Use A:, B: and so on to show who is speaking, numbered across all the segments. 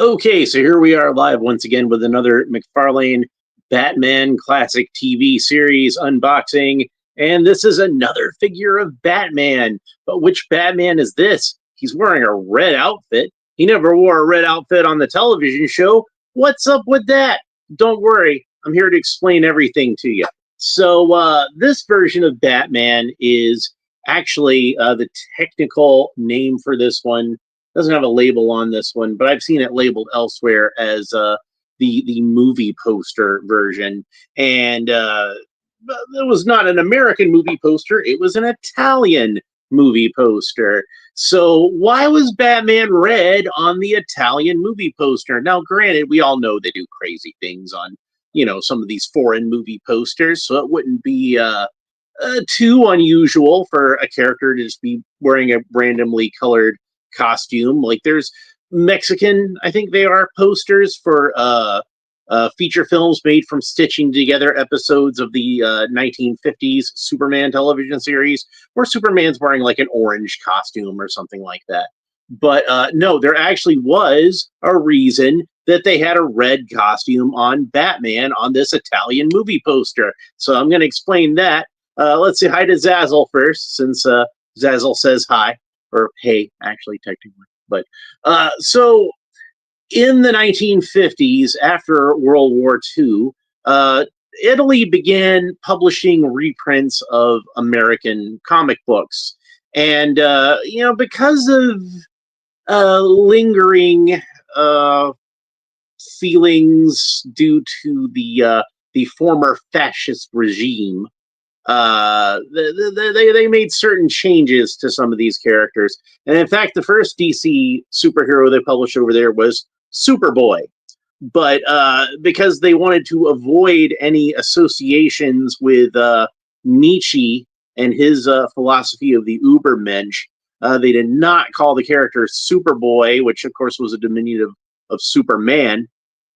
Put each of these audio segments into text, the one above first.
A: Okay, so here we are live once again with another Mcfarlane Batman classic TV series unboxing. And this is another figure of Batman. But which Batman is this? He's wearing a red outfit. He never wore a red outfit on the television show. What's up with that? Don't worry, I'm here to explain everything to you. So, this version of Batman is actually the technical name for this one doesn't have a label on this one, but I've seen it labeled elsewhere as the movie poster version. And it was not an American movie poster; it was an Italian movie poster. So why was Batman red on the Italian movie poster? Now, granted, we all know they do crazy things on some of these foreign movie posters, so it wouldn't be too unusual for a character to just be wearing a randomly colored costume. Like there's Mexican, I think they are posters for feature films made from stitching together episodes of the 1950s Superman television series, where Superman's wearing like an orange costume or something like that. But no, there actually was a reason that they had a red costume on Batman on this Italian movie poster. So I'm going to explain that. Let's say hi to Zazzle first, since Zazzle says hi, or hey, actually, technically. But so in the 1950s, after World War II, Italy began publishing reprints of American comic books. And, because of lingering feelings due to the former fascist regime, they made certain changes to some of these characters. And in fact, the first DC superhero they published over there was Superboy. But because they wanted to avoid any associations with Nietzsche and his philosophy of the Ubermensch, they did not call the character Superboy, which of course was a diminutive of Superman.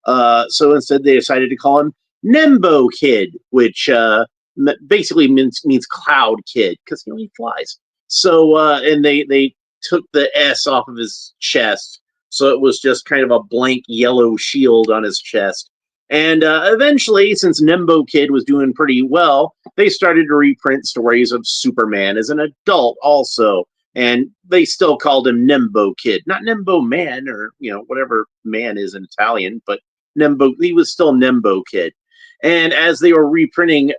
A: So instead, they decided to call him Nembo Kid, which basically means cloud kid, because he flies. So and they took the S off of his chest, so it was just kind of a blank yellow shield on his chest. And eventually, since Nembo Kid was doing pretty well, they started to reprint stories of Superman as an adult also. And they still called him Nembo Kid, not Nembo Man, or whatever man is in Italian, but Nembo. He was still Nembo Kid. And as they were reprinting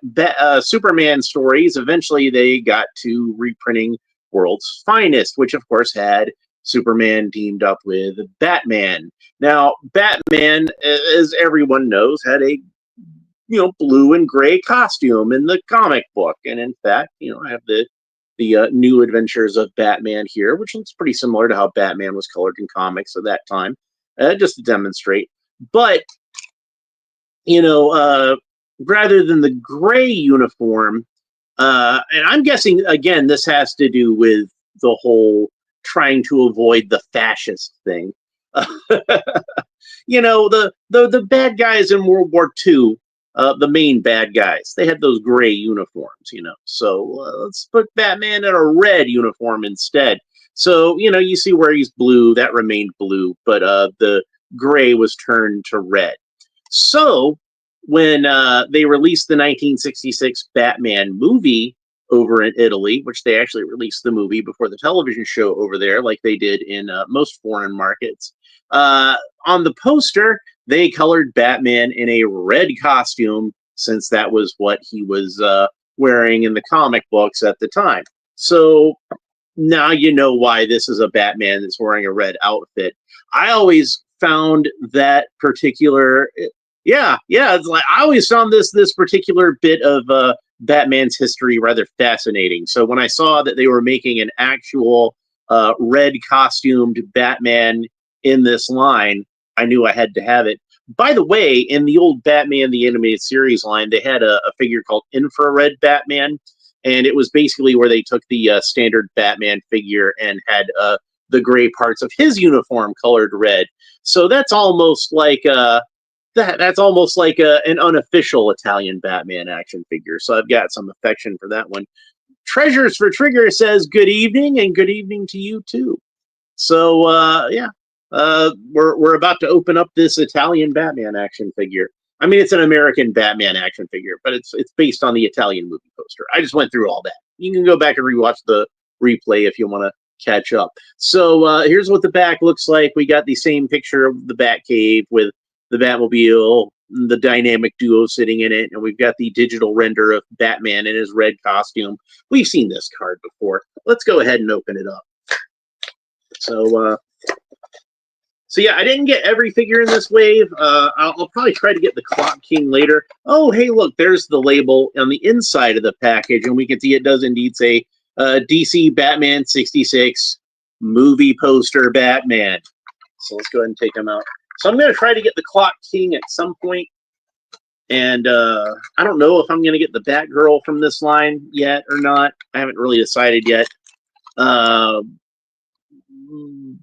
A: Superman stories, eventually they got to reprinting World's Finest, which of course had Superman teamed up with Batman. Now, Batman, as everyone knows, had a blue and gray costume in the comic book, and in fact, I have the New Adventures of Batman here, which looks pretty similar to how Batman was colored in comics at that time, just to demonstrate. But rather than the gray uniform, and I'm guessing again this has to do with the whole trying to avoid the fascist thing. The bad guys in World War II, the main bad guys, they had those gray uniforms, So let's put Batman in a red uniform instead. So, you see where he's blue, that remained blue, but the gray was turned to red. So when they released the 1966 Batman movie over in Italy, which they actually released the movie before the television show over there, like they did in most foreign markets, on the poster, they colored Batman in a red costume, since that was what he was wearing in the comic books at the time. So now you know why this is a Batman that's wearing a red outfit. I always found that particular... Yeah, it's like I always found this particular bit of Batman's history rather fascinating. So when I saw that they were making an actual red costumed Batman in this line, I knew I had to have it. By the way, in the old Batman the Animated Series line, they had a figure called Infrared Batman, and it was basically where they took the standard Batman figure and had the gray parts of his uniform colored red. So that's almost like that's almost like an unofficial Italian Batman action figure. So I've got some affection for that one. Treasures for Trigger says good evening, and good evening to you too. So yeah, we're about to open up this Italian Batman action figure. I mean, it's an American Batman action figure, but it's based on the Italian movie poster. I just went through all that. You can go back and rewatch the replay if you want to catch up. So here's what the back looks like. We got the same picture of the Batcave with the Batmobile, the dynamic duo sitting in it, and we've got the digital render of Batman in his red costume. We've seen this card before. Let's go ahead and open it up. So yeah, I didn't get every figure in this wave. I'll probably try to get the Clock King later. Oh, hey, look, there's the label on the inside of the package, and we can see it does indeed say DC Batman 66 movie poster Batman. So let's go ahead and take them out. So I'm going to try to get the Clock King at some point. And I don't know if I'm going to get the Batgirl from this line yet or not. I haven't really decided yet.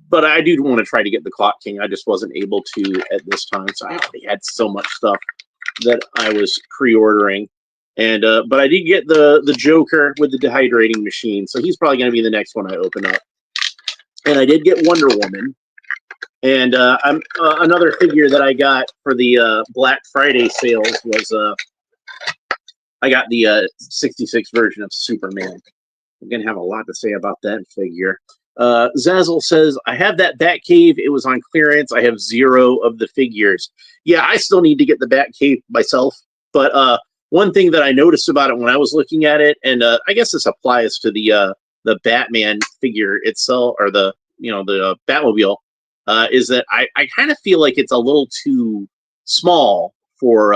A: But I do want to try to get the Clock King. I just wasn't able to at this time. So I already had so much stuff that I was pre-ordering. And but I did get the Joker with the dehydrating machine. So he's probably going to be the next one I open up. And I did get Wonder Woman. And another figure that I got for the Black Friday sales was I got the 66 version of Superman. I'm going to have a lot to say about that figure. Zazzle says, I have that Batcave. It was on clearance. I have 0 of the figures. Yeah, I still need to get the Batcave myself. But one thing that I noticed about it when I was looking at it, and I guess this applies to the Batman figure itself, or the Batmobile, is that I kind of feel like it's a little too small for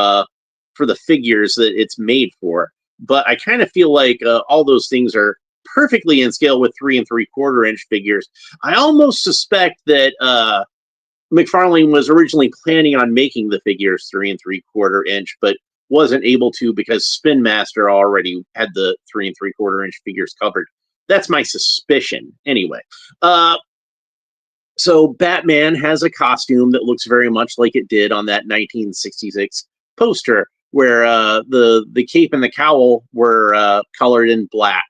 A: the figures that it's made for. But I kind of feel like all those things are perfectly in scale with 3 3/4 inch figures. I almost suspect that Mcfarlane was originally planning on making the figures 3 3/4 inch, but wasn't able to because Spin Master already had the 3 3/4 inch figures covered. That's my suspicion. Anyway, so Batman has a costume that looks very much like it did on that 1966 poster, where the cape and the cowl were colored in black.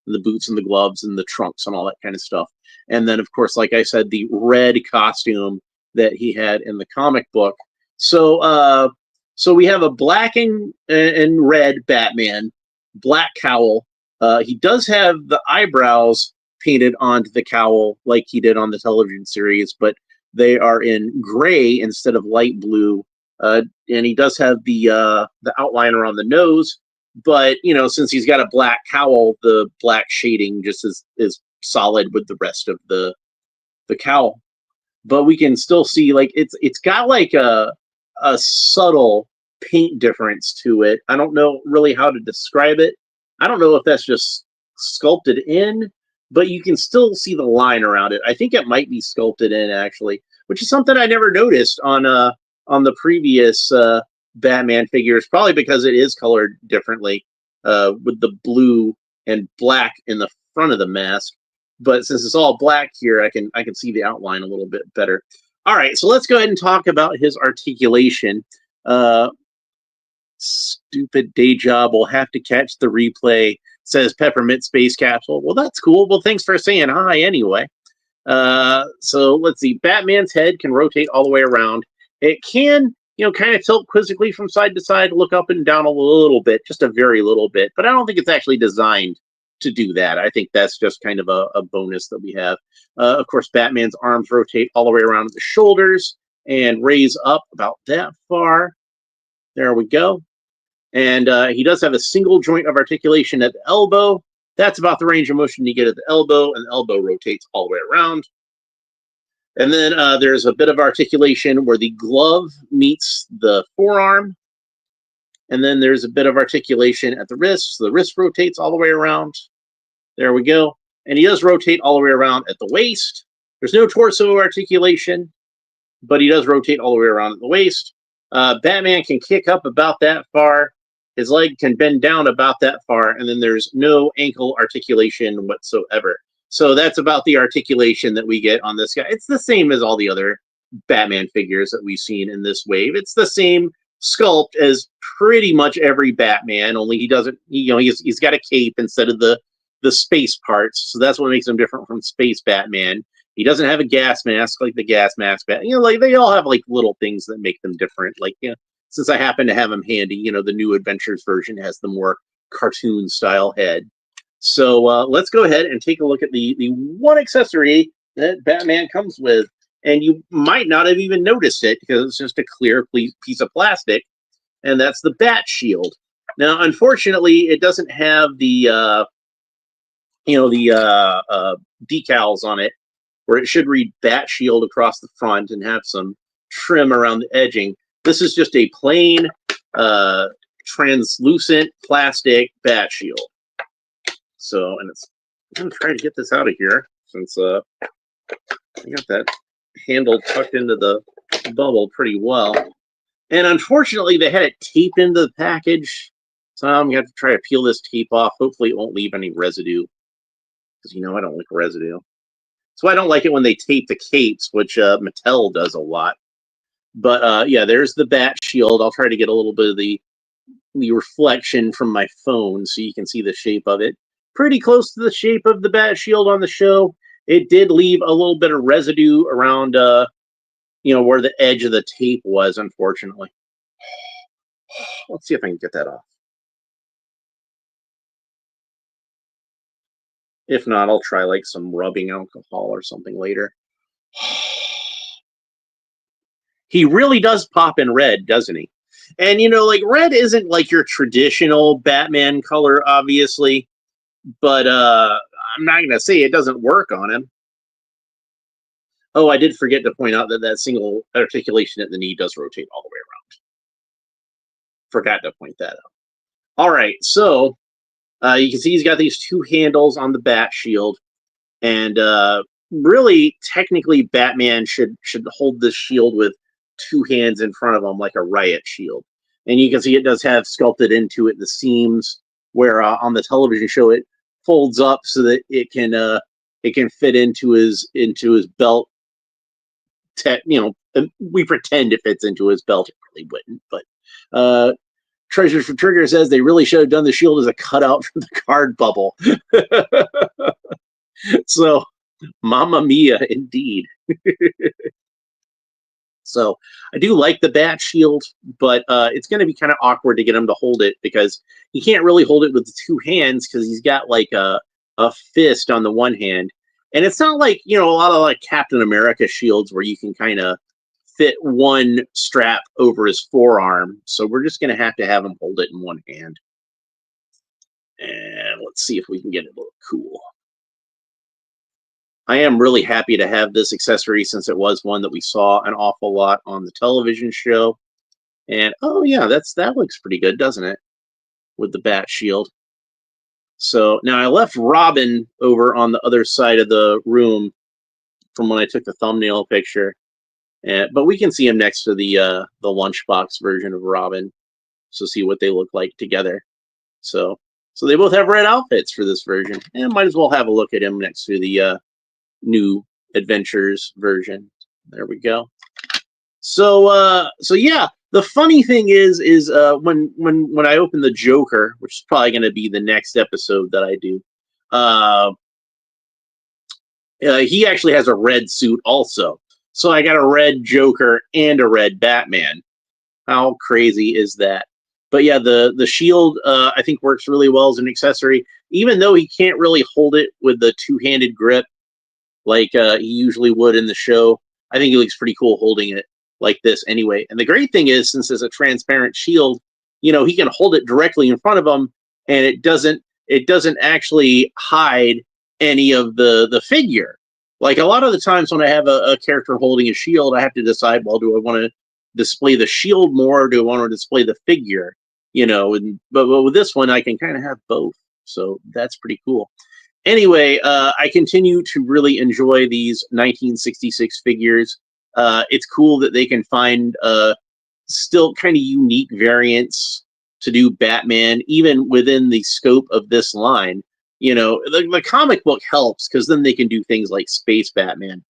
A: The boots and the gloves and the trunks and all that kind of stuff. And then, of course, like I said, the red costume that he had in the comic book. So we have a black and red Batman, black cowl. He does have the eyebrows painted onto the cowl like he did on the television series, but they are in gray instead of light blue. And he does have the outline around the nose. But, since he's got a black cowl, the black shading just is solid with the rest of the cowl. But we can still see, like, it's got like a subtle paint difference to it. I don't know really how to describe it. I don't know if that's just sculpted in, but you can still see the line around it. I think it might be sculpted in, actually, which is something I never noticed on the previous Batman figures, probably because it is colored differently with the blue and black in the front of the mask. But since it's all black here, I can see the outline a little bit better. All right, so let's go ahead and talk about his articulation. Stupid day job. We'll have to catch the replay, says Peppermint Space Capsule. Well, that's cool. Well, thanks for saying hi anyway. So let's see. Batman's head can rotate all the way around. It can kind of tilt quizzically from side to side, look up and down a little bit, just a very little bit. But I don't think it's actually designed to do that. I think that's just kind of a bonus that we have. Of course, Batman's arms rotate all the way around the shoulders and raise up about that far. There we go. And he does have a single joint of articulation at the elbow. That's about the range of motion you get at the elbow, and the elbow rotates all the way around. And then there's a bit of articulation where the glove meets the forearm. And then there's a bit of articulation at the wrist. So the wrist rotates all the way around. There we go. And he does rotate all the way around at the waist. There's no torso articulation, but he does rotate all the way around at the waist. Batman can kick up about that far. His leg can bend down about that far. And then there's no ankle articulation whatsoever. So that's about the articulation that we get on this guy. It's the same as all the other Batman figures that we've seen in this wave. It's the same sculpt as pretty much every Batman, only he doesn't, he's got a cape instead of the space parts. So that's what makes him different from Space Batman. He doesn't have a gas mask like the gas mask. Like they all have like little things that make them different. Like, since I happen to have them handy, the New Adventures version has the more cartoon style head. So let's go ahead and take a look at the one accessory that Batman comes with. And you might not have even noticed it because it's just a clear piece of plastic, and that's the Bat Shield. Now, unfortunately, it doesn't have the decals on it, where it should read Bat Shield across the front and have some trim around the edging. This is just a plain translucent plastic Bat Shield. So, and I'm going to try to get this out of here since I got that handle tucked into the bubble pretty well. And unfortunately, they had it taped into the package. So I'm going to have to try to peel this tape off. Hopefully, it won't leave any residue. Because, I don't like residue. So I don't like it when they tape the capes, which Mattel does a lot. But yeah, there's the Bat Shield. I'll try to get a little bit of the reflection from my phone so you can see the shape of it. Pretty close to the shape of the Bat Shield on the show. It did leave a little bit of residue around, where the edge of the tape was, unfortunately. Let's see if I can get that off. If not, I'll try like some rubbing alcohol or something later. He really does pop in red, doesn't he? And, like red isn't like your traditional Batman color, obviously. But I'm not going to say it doesn't work on him. Oh, I did forget to point out that single articulation at the knee does rotate all the way around. Forgot to point that out. All right, so you can see he's got these two handles on the Bat Shield. And really, technically, Batman should hold this shield with two hands in front of him like a riot shield. And you can see it does have sculpted into it the seams where on the television show it folds up so that it can fit into his belt. We pretend it fits into his belt. It really wouldn't. But Treasures for Trigger says they really should have done the shield as a cutout from the card bubble. So, Mamma Mia, indeed. So, I do like the Bat Shield, but it's going to be kind of awkward to get him to hold it because he can't really hold it with the two hands because he's got like a fist on the one hand. And it's not like, a lot of like Captain America shields where you can kind of fit one strap over his forearm. So we're just going to have him hold it in one hand. And let's see if we can get it to look cool. I am really happy to have this accessory since it was one that we saw an awful lot on the television show. And, oh yeah, that looks pretty good, doesn't it? With the Bat Shield. So now I left Robin over on the other side of the room from when I took the thumbnail picture. But we can see him next to the lunchbox version of Robin. So see what they look like together. So they both have red outfits for this version. And might as well have a look at him next to the New Adventures version. There we go. So yeah, the funny thing is when I open the Joker, which is probably going to be the next episode that I do, he actually has a red suit also. So I got a red Joker and a red Batman. How crazy is that? But yeah, the shield I think works really well as an accessory, even though he can't really hold it with the two-handed grip like he usually would in the show. I think he looks pretty cool holding it like this anyway. And the great thing is, since it's a transparent shield, he can hold it directly in front of him, and it doesn't actually hide any of the figure. Like a lot of the times when I have a character holding a shield, I have to decide, well, do I want to display the shield more, or do I want to display the figure? But with this one, I can kind of have both. So that's pretty cool. Anyway, I continue to really enjoy these 1966 figures. It's cool that they can find still kind of unique variants to do Batman, even within the scope of this line. The comic book helps because then they can do things like Space Batman.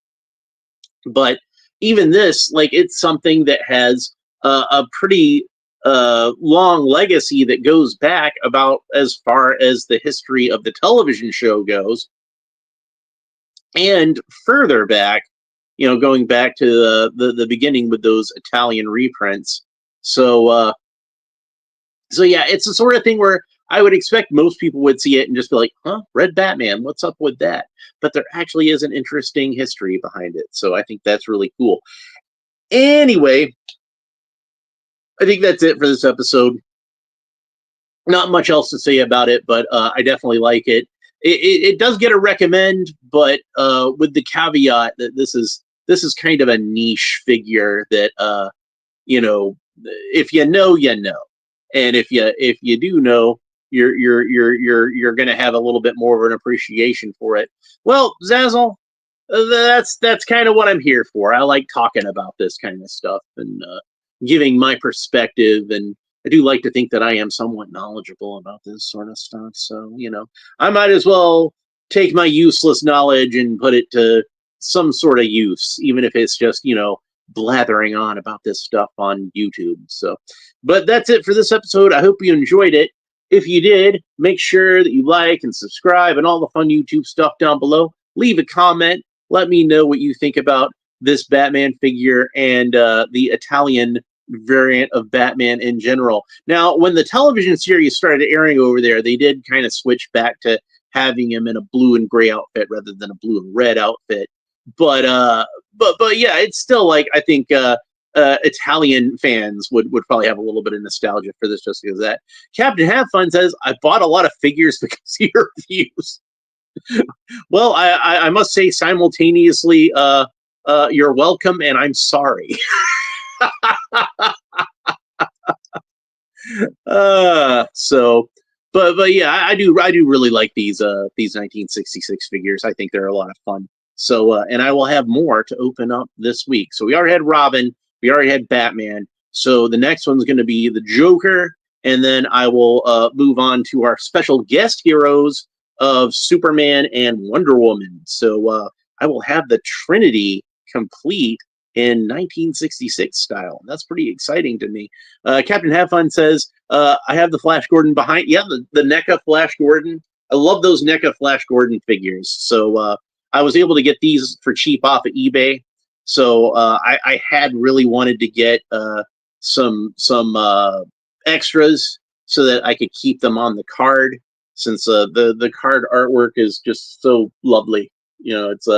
A: But even this, it's something that has a pretty long legacy that goes back about as far as the history of the television show goes. and further back, going back to the beginning with those Italian reprints. So yeah, it's the sort of thing where I would expect most people would see it and just be like, huh, Red Batman, what's up with that? But there actually is an interesting history behind it. So I think that's really cool. Anyway, I think that's it for this episode. Not much else to say about it, but I definitely like it. It does get a recommend, but with the caveat that this is kind of a niche figure that if you know, you know, and if you do know, you're going to have a little bit more of an appreciation for it. Well, Zazzle, that's kind of what I'm here for. I like talking about this kind of stuff and giving my perspective, and I do like to think that I am somewhat knowledgeable about this sort of stuff. So I might as well take my useless knowledge and put it to some sort of use, even if it's just blathering on about this stuff on YouTube. So, but that's it for this episode. I hope you enjoyed it. If you did, make sure that you like and subscribe and all the fun YouTube stuff down below. Leave a comment. Let me know what you think about this Batman figure and the Italian variant of Batman in general. Now, when the television series started airing over there, they did kind of switch back to having him in a blue and gray outfit rather than a blue and red outfit. But yeah, it's still like I think Italian fans would probably have a little bit of nostalgia for this just because of that. Captain Have Fun says, I bought a lot of figures because of your reviews. Well, I must say simultaneously, you're welcome and I'm sorry. But yeah, I do really like these 1966 figures. I think they're a lot of fun. So and I will have more to open up this week. So we already had Robin, we already had Batman. So the next one's going to be the Joker, and then I will move on to our special guest heroes of Superman and Wonder Woman. So I will have the Trinity complete in 1966 style. That's pretty exciting to me. Captain Have Fun says, I have the Flash Gordon behind. Yeah, the NECA Flash Gordon. I love those NECA Flash Gordon figures. So I was able to get these for cheap off of eBay. So I had really wanted to get some extras so that I could keep them on the card, since the card artwork is just so lovely. It's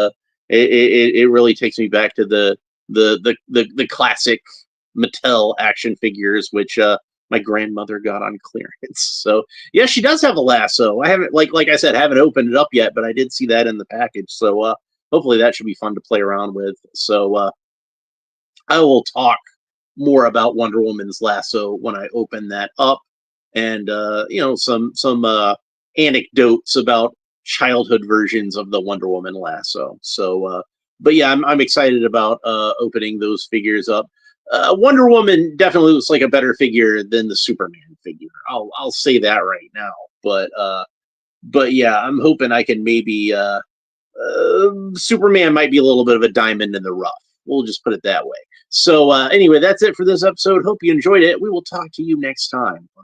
A: it really takes me back to the classic Mattel action figures, which my grandmother got on clearance. So yeah, she does have a lasso. I haven't like I said, haven't opened it up yet, but I did see that in the package. So hopefully that should be fun to play around with. So I will talk more about Wonder Woman's lasso when I open that up, and some anecdotes about childhood versions of the Wonder Woman lasso. So but yeah, I'm excited about opening those figures up. Wonder Woman definitely looks like a better figure than the Superman figure. I'll say that right now. But yeah, I'm hoping I can maybe Superman might be a little bit of a diamond in the rough. We'll just put it that way. So anyway, that's it for this episode. Hope you enjoyed it. We will talk to you next time. Bye.